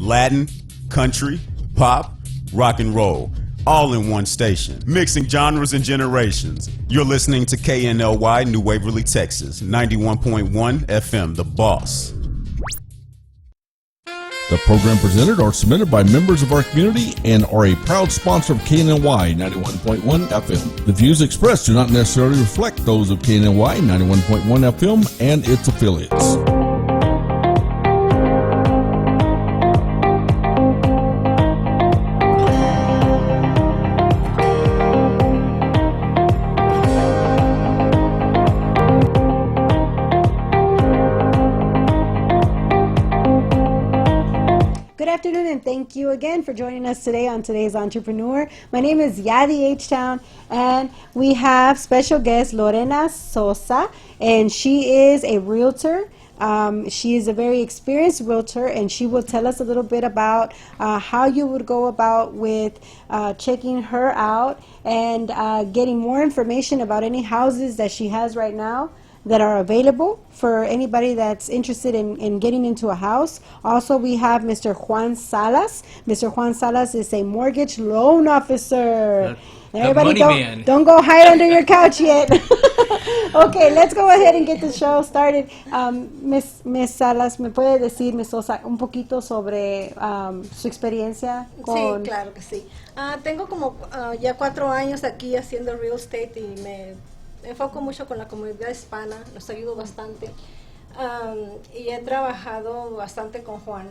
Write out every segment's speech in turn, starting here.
Latin, country, pop, rock and roll, all in one station, mixing genres and generations. You're listening to KNLY, New Waverly, Texas, 91.1 FM, The Boss. The program presented or submitted by members of our community and are a proud sponsor of KNLY 91.1 FM. The views expressed do not necessarily reflect those of KNLY 91.1 FM and its affiliates. Thank you again for joining us today on Today's Entrepreneur. My name is Yadi H-Town, and we have special guest Lorena Sosa, and she is a realtor. She is a very experienced realtor, and she will tell us a little bit about how you would go about with checking her out and getting more information about any houses that she has right now that are available for anybody that's interested in getting into a house. Also, we have Mr. Juan Salas. Mr. Juan Salas is a mortgage loan officer. Everybody don't go hide under your couch yet. Okay, let's go ahead and get the show started. Miss Salas, ¿me puede decir, Miss Sosa, un poquito sobre su experiencia con...? Sí, claro que sí. Tengo como ya 4 años aquí haciendo real estate y me enfoco mucho con la comunidad hispana, los ayudo bastante. Y he trabajado bastante con Juan,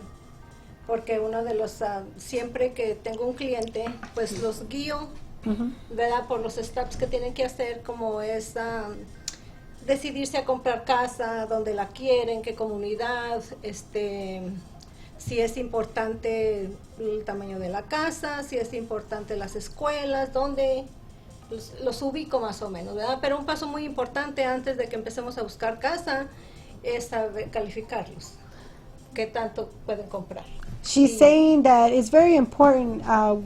porque uno de los, siempre que tengo un cliente, pues los guío, ¿verdad? Por los steps que tienen que hacer, como es decidirse a comprar casa, dónde la quieren, qué comunidad, si es importante el tamaño de la casa, si es importante las escuelas, dónde... Los ubico más o menos, ¿verdad? Pero un paso muy importante antes de que empecemos a buscar casa es saber calificarlos. ¿Qué tanto pueden comprar? She's saying that it's very important.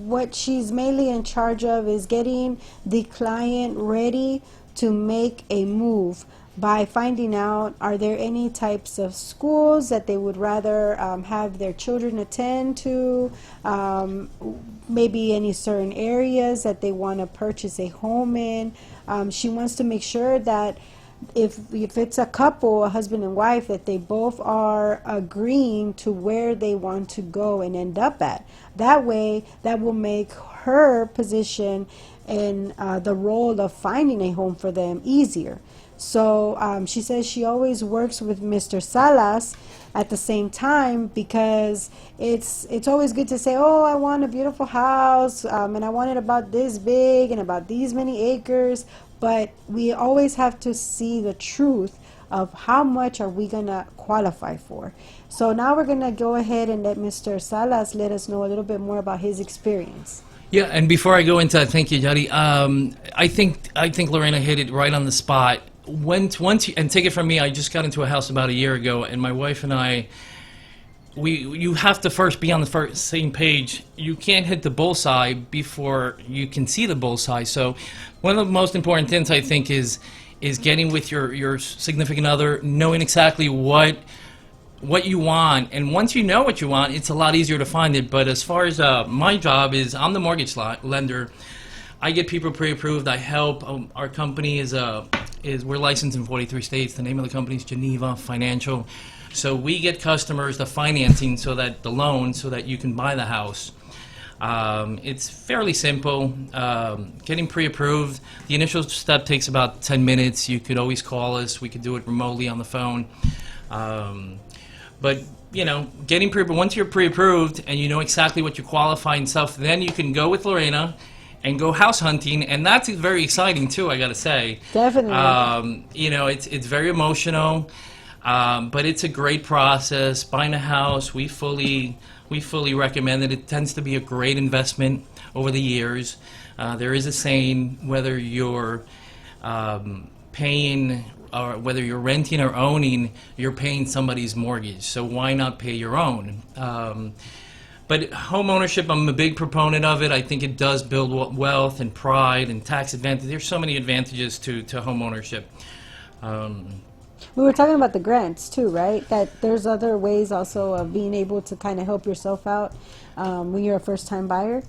What she's mainly in charge of is getting the client ready to make a move by finding out, are there any types of schools that they would rather have their children attend to, maybe any certain areas that they want to purchase a home in. She wants to make sure that if it's a couple, a husband and wife, that they both are agreeing to where they want to go and end up at. That way, that will make her position in the role of finding a home for them easier. So she says she always works with Mr. Salas at the same time, because it's always good to say, oh, I want a beautiful house, and I want it about this big and about these many acres, but we always have to see the truth of how much are we going to qualify for. So now we're going to go ahead and let Mr. Salas let us know a little bit more about his experience. Yeah, and before I go into that, thank you, Yadi. I think Lorena hit it right on the spot. Once and take it from me, I just got into a house about a year ago, and my wife and I, you have to first be on the same page. You can't hit the bullseye before you can see the bullseye. So one of the most important things, I think, is getting with your significant other, knowing exactly what you want, and once you know what you want, it's a lot easier to find it. But as far as my job is, I'm the mortgage lender. I get people pre-approved. I help. Our company is we're licensed in 43 states. The name of the company is Geneva Financial. So we get customers the financing, so that the loan, so that you can buy the house. It's fairly simple. Getting pre-approved. The initial step takes about 10 minutes. You could always call us. We could do it remotely on the phone. But you know, getting pre-approved. Once you're pre-approved and you know exactly what you qualify and stuff, then you can go with Lorena and go house hunting, and that's very exciting too, I gotta say. Definitely. You know, it's very emotional, but it's a great process. Buying a house, we fully recommend it. It tends to be a great investment over the years. There is a saying, whether you're paying or whether you're renting or owning, you're paying somebody's mortgage. So why not pay your own? But home ownership, I'm a big proponent of it. I think it does build wealth and pride and tax advantage. There's so many advantages to home ownership. We were talking about the grants too, right? That there's other ways also of being able to kind of help yourself out when you're a first-time buyer.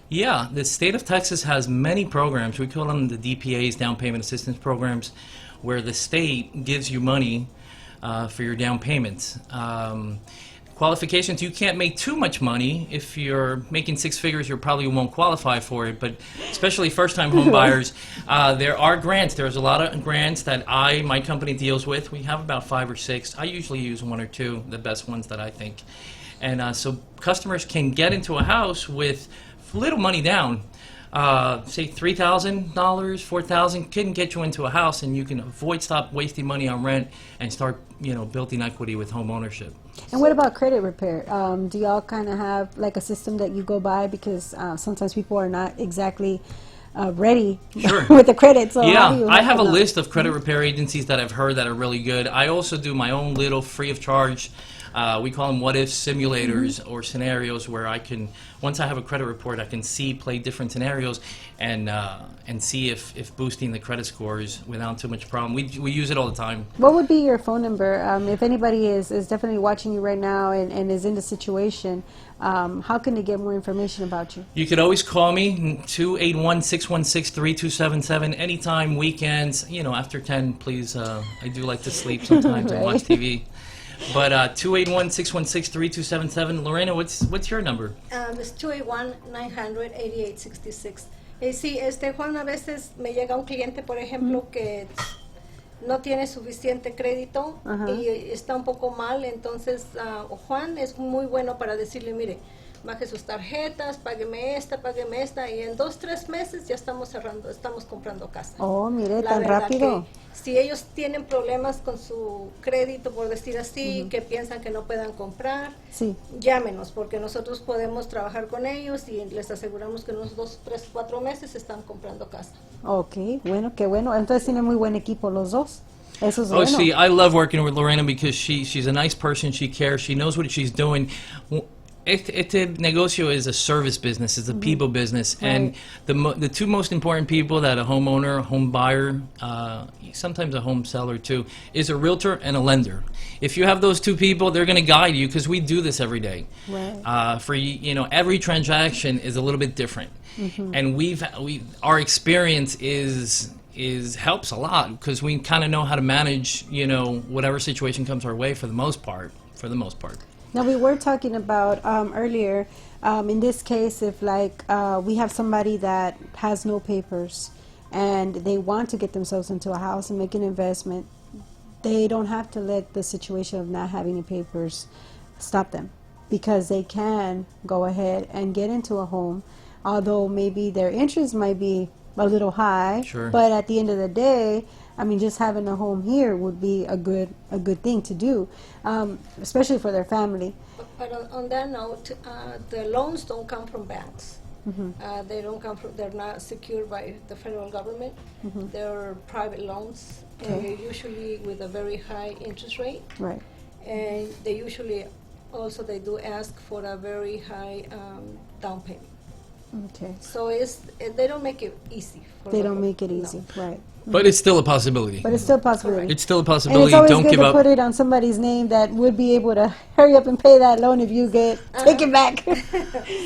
Yeah, the state of Texas has many programs. We call them the DPAs, down payment assistance programs, where the state gives you money for your down payments. Qualifications, you can't make too much money. If you're making six figures, you probably won't qualify for it, but especially first-time home buyers, there are grants. There's a lot of grants that my company deals with. We have about 5 or 6. I usually use 1 or 2, the best ones that I think. And so customers can get into a house with little money down. Say $3,000, $4,000 can get you into a house, and you can stop wasting money on rent and start, building equity with home ownership. And what about credit repair? Do y'all kind of have like a system that you go by, because sometimes people are not exactly ready Sure. with the credit? So how do Yeah, you I help have a them out? list of credit repair agencies that I've heard that are really good. I also do my own little free of charge, we call them what if simulators or scenarios where I can, once I have a credit report, I can play different scenarios and see if boosting the credit scores without too much problem. We use it all the time. What would be your phone number if anybody is definitely watching you right now and is in the situation? How can they get more information about you? You could always call me, 281-616-3277, anytime, weekends, after 10, please. I do like to sleep sometimes and watch TV. But 281-616-3277. Lorena, what's your number? Es 281-900-8866. Sí, Juan, a veces me llega un cliente, por ejemplo, que no tiene suficiente crédito y está un poco mal, entonces Juan es muy bueno para decirle, mire, baje sus tarjetas, págueme esta, y en 2-3 meses ya estamos comprando casa. Oh, mire, La tan verdad rápido. que si ellos tienen problemas con su crédito, por decir así, que piensan que no puedan comprar, Sí. llámenos, porque nosotros podemos trabajar con ellos y les aseguramos que en unos 2-3-4 meses están comprando casa. Ok, bueno, qué bueno. Entonces tiene muy buen equipo los dos. Eso es Oh, bueno. see, I love working with Lorena because she's a nice person. She cares. She knows what she's doing. Este negocio is a service business. It's a people business, and the two most important people that a homeowner, a home buyer, sometimes a home seller too, is a realtor and a lender. If you have those two people, they're going to guide you, because we do this every day. Right. For every transaction is a little bit different, and our experience helps a lot, because we kind of know how to manage whatever situation comes our way for the most part. Now, we were talking about earlier, in this case, if we have somebody that has no papers and they want to get themselves into a house and make an investment, they don't have to let the situation of not having any papers stop them, because they can go ahead and get into a home, although maybe their interest might be a little high. Sure. But at the end of the day, I mean, just having a home here would be a good thing to do, especially for their family. But on that note, the loans don't come from banks. They're not secured by the federal government. They're private loans, and they're usually with a very high interest rate. Right. And they usually also they do ask for a very high down payment. Okay. So they don't make it easy. They don't make it easy, right? But it's still a possibility. But it's still a possibility. It's still a And possibility. it's always Don't good give to up. put it on somebody's name that would be able to hurry up and pay that loan if you get taken back.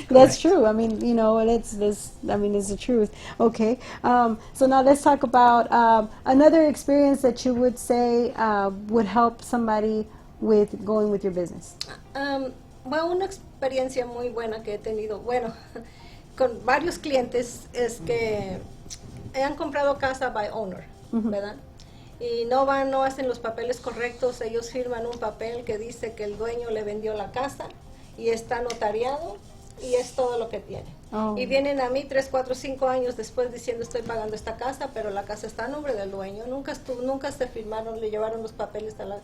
That's true. I mean, it's the truth. Okay. So now let's talk about another experience that you would say would help somebody with going with your business. Bueno, una experiencia muy buena que he tenido, con varios clientes, es que han comprado casa by owner, ¿verdad? Y no hacen los papeles correctos. Ellos firman un papel que dice que el dueño le vendió la casa y está notariado y es todo lo que tiene. Oh. Y vienen a mí 3, 4, 5 años después diciendo estoy pagando esta casa, pero la casa está a nombre del dueño. Nunca se firmaron, le llevaron los papeles a la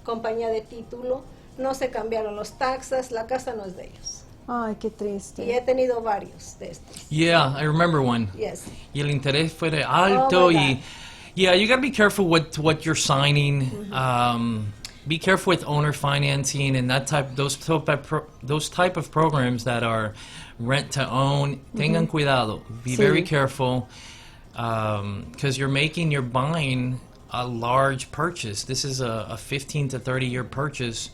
compañía de título, no se cambiaron los taxas, la casa no es de ellos. Ay, qué triste. Y he tenido varios de estos. Yeah, I remember one. Yes. Y el interés fue de alto. Oh, my Y God. yeah, you got to be careful what you're signing. Be careful with owner financing and those type of programs that are rent to own. Tengan cuidado. Be Sí. very careful, because you're buying a large purchase. This is a 15 to 30 year purchase.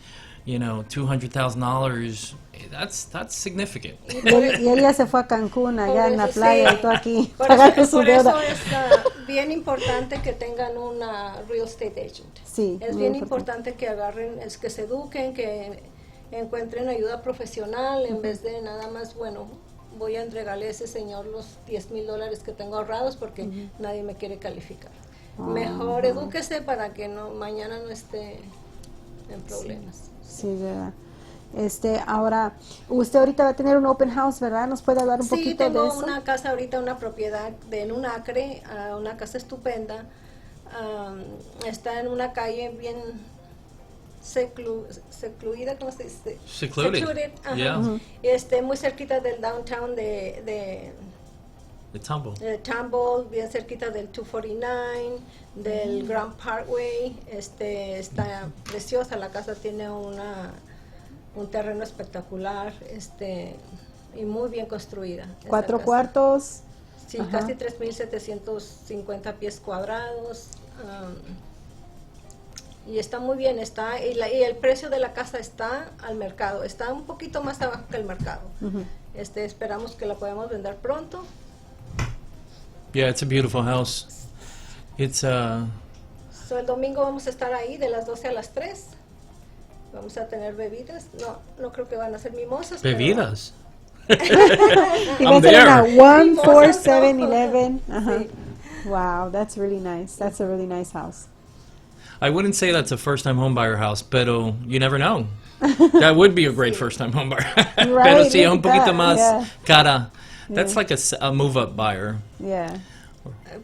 You know, $200,000. That's significant. Y él ya se fue a Cancún, allá en la eso, playa, sí. y tú aquí, Por pagando eso, su por eso deuda. es bien importante que tengan una real estate agent. Sí, Es muy bien importante. importante que agarren, es que se eduquen, que encuentren ayuda profesional en vez de nada más, bueno, voy a entregarle a ese señor los $10,000 que tengo ahorrados porque nadie me quiere calificar. Mejor edúquese para que no mañana no esté en problemas. Sí, verdad. Ahora, usted ahorita va a tener un open house, ¿verdad? ¿Nos puede hablar un Sí, poquito de tengo eso? una casa ahorita, una propiedad en un acre, una casa estupenda. Está en una calle bien secluida, ¿cómo se dice? Secluded. Ajá. Yeah. Muy cerquita del downtown de The tumble. Tumble, bien cerquita del 249, del Grand Parkway. Está preciosa, la casa tiene un terreno espectacular, y muy bien construida. esta 4 casa. cuartos. Sí, Ajá. casi 3,750 pies cuadrados. Y está muy bien, y el precio de la casa está al mercado, está un poquito más abajo que el mercado. Esperamos que la podamos vender pronto. Yeah, it's a beautiful house. It's El domingo vamos a estar ahí de las 12 a las 3. Vamos a tener bebidas. No creo que van a ser mimosas. pero- bebidas. Y va a I'm ser en la there. 14711. Ajá. Sí. Wow, that's really nice. That's a really nice house. I wouldn't say that's a first-time homebuyer house, pero you never know. That would be a great first-time homebuyer. Right, Pero sí, look un at poquito that, más yeah. cara. That's Yeah. like a move-up buyer. Yeah.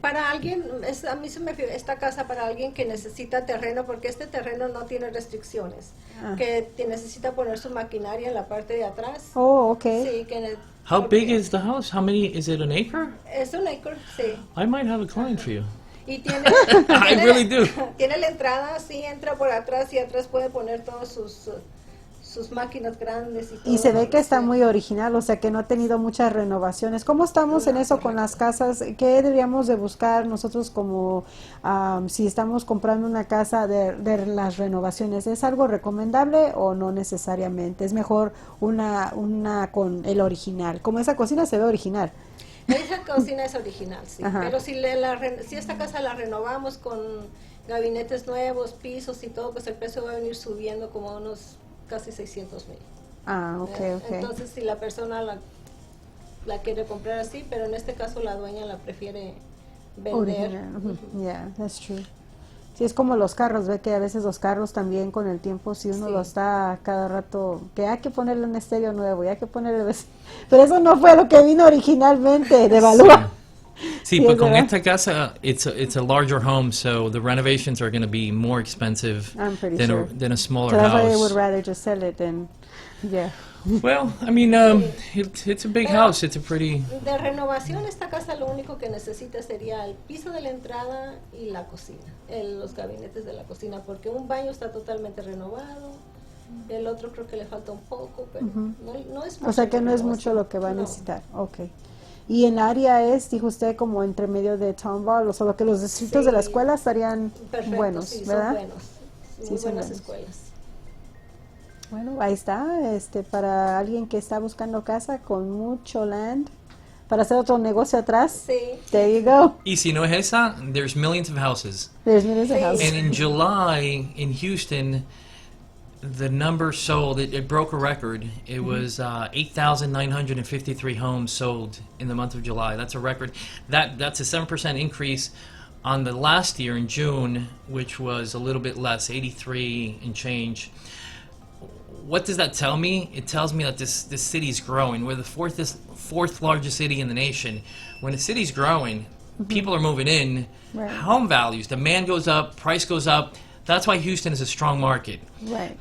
Para alguien, a mí se me figura esta casa para alguien que necesita terreno, porque este terreno no tiene restricciones, Ah. que necesita poner su maquinaria en la parte de atrás. Oh, okay. Sí, que How porque big is the house? How many? Is it an acre? Es un acre, sí. I might have a client for you. Y tiene, I really do. Tiene la entrada, sí, entra por atrás y atrás puede poner todos sus máquinas grandes y todo. Y se ve que está Sí. muy original, o sea que no ha tenido muchas renovaciones. ¿Cómo estamos en eso con las casas? ¿Qué deberíamos de buscar nosotros como si estamos comprando una casa de las renovaciones? ¿Es algo recomendable o no necesariamente? ¿Es mejor una con el original? Como esa cocina se ve original. Esa cocina es original, sí. Ajá. Pero si esta casa la renovamos con gabinetes nuevos, pisos y todo, pues el precio va a venir subiendo como a unos casi 600,000. Ah, ok. Entonces, si la persona la quiere comprar así, pero en este caso la dueña la prefiere vender. Original. Yeah, that's true. Sí, es como los carros, ve que a veces los carros también con el tiempo, si uno Sí. lo está cada rato, que hay que ponerle un estéreo nuevo, y hay que ponerle... Pero eso no fue lo que vino originalmente de valor. Sí, Sí, pero es con verdad. esta casa, it's a larger home, so the renovations are going to be more expensive I'm pretty than sure. than a So smaller that's why they would house. rather just sell it than... Yeah. Well, I mean, it's a big Pero house. It's a pretty. De renovación, esta casa lo único que necesita sería el piso de la entrada y la cocina, los gabinetes de la cocina, porque un baño está totalmente renovado, el otro creo que le falta un poco, pero no es mucho. O sea que la no es renovación. mucho lo que va a No. necesitar. Okay. Y en área dijo usted, como entre medio de Townbar, o solo que los distritos Sí. de la escuela estarían Perfecto, buenos, sí, ¿verdad? son buenos, Sí, muy son buenas buenos. escuelas. Bueno, ahí está, para alguien que está buscando casa con mucho land, para hacer otro negocio atrás. Sí. There you go. Y si no es esa, there's millions of houses. There's millions of Sí. houses. And in July in Houston, the number sold, it broke a record. It was 8,953 homes sold in the month of July. That's a record. That's a 7% increase on the last year in June, which was a little bit less, 83 and change. What does that tell me? It tells me that this city is growing. We're the fourth largest city in the nation. When a city's growing, people are moving in. Right. Home values, demand goes up, price goes up. That's why Houston is a strong market. Right.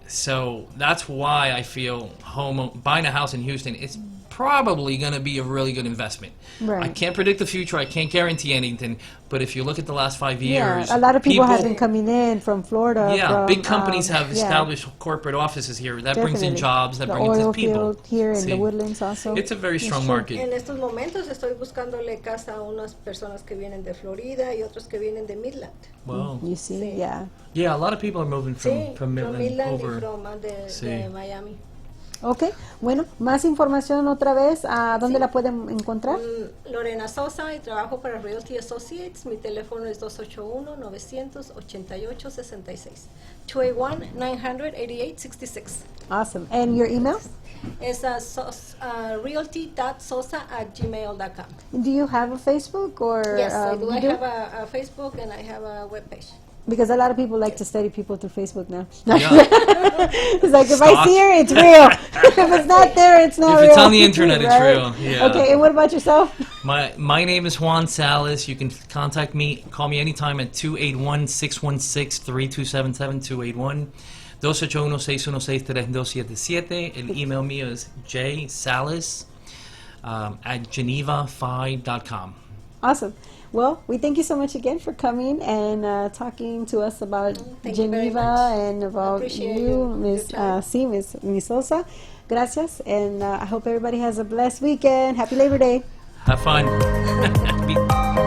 So that's why I feel buying a house in Houston is probably going to be a really good investment. Right. I can't predict the future. I can't guarantee anything. But if you look at the last 5 Yeah, years, a lot of people have been coming in from Florida. Yeah, from, big companies have yeah, established corporate offices here. That brings in definitely. jobs. That The brings in oil people. field here in the Sí. Woodlands also. It's a very strong true. market. En estos momentos estoy buscándole casa a unas personas que vienen de Florida y otros que vienen de Midland. Wow. You see, Sí. yeah. Yeah, a lot of people are moving Sí, from Midland over. y from de Sí. Miami. Ok, bueno, más información otra vez, ¿a dónde la pueden encontrar? Lorena Sosa y trabajo para Realty Associates. Mi teléfono es 281-988-66. 281-988-66. Awesome. And your email? Es realty.sosa@gmail.com. Do you have a Facebook or? Yes, I do. you I have a Facebook and I have a webpage. Because a lot of people like to study people through Facebook now. Yeah. It's like, if I Stalk. see her, it's real. If it's not there, it's not If real. it's on the internet, it's Right? real. Yeah. Okay, and what about yourself? My name is Juan Salas. You can contact me, call me anytime at 281-616-3277, 281-281-616-3277. El email mío is jsalas at genevaphi.com. Awesome. Well, we thank you so much again for coming and talking to us about Thank you very Geneva much. and about Appreciate you, your Miss time. Miss Sosa. Gracias, and I hope everybody has a blessed weekend. Happy Labor Day. Have fun. Be-